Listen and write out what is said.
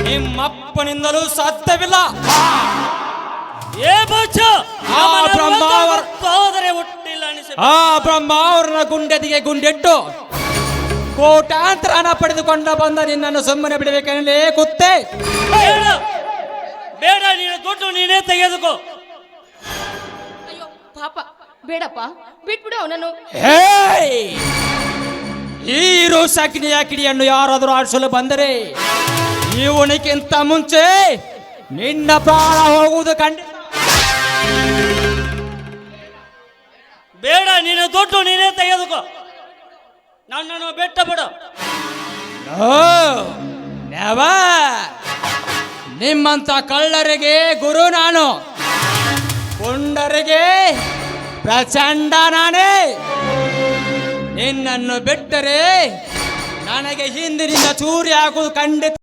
ನಿಮ್ಮಪ್ಪನಿಂದಲೂ ಸಾಧ್ಯವಿಲ್ಲ. ಸಹೋದರ ಹುಟ್ಟಿಲ್ಲ ಆ ಬ್ರಹ್ಮಾವರನ ಗುಂಡೆದಿಗೆ ಗುಂಡೆಟ್ಟು ಕೋಟಾಂತರ ಹಣ ಪಡೆದುಕೊಂಡ ಬಂದ ನಿನ್ನನ್ನು ಸುಮ್ಮನೆ ಬಿಡಬೇಕೇ ಕುತ್ತೆ. ಬೇಡ, ನೀನು ದುಡ್ಡು ನೀನೇ ತೆಗೆದುಕೋ. ಅಯ್ಯೋ ಪಾಪ, ಬೇಡಪ್ಪ, ಬಿಟ್ಬಿಡು ಅವನನ್ನು. ಈ ರೋಷಾಕಿನಿಯ ಕಿಡಿಯನ್ನು ಯಾರಾದರೂ ಆಡಿಸಲು ಬಂದರೆ ಇವನಿಗಿಂತ ಮುಂಚೆ ನಿನ್ನ ಪ್ರಾಣ ಹೋಗುವುದು ಖಂಡಿತ. ಬೇಡ, ನೀನು ದುಡ್ಡು ನೀನೇ ತೆಗೆದುಕೋ, ನನ್ನನ್ನು ಬೆಟ್ಟ ಬಿಡು. ನಿಮ್ಮಂತ ಕಳ್ಳರಿಗೆ ಗುರು ನಾನು, ಪುಂಡರಿಗೆ ಪ್ರಚಂಡ ನಾನೇ. ನಿನ್ನನ್ನು ಬಿಟ್ಟರೆ ನನಗೆ ಹಿಂದಿನಿಂದ ಚೂರಿ ಹಾಕುವುದು ಖಂಡಿತ.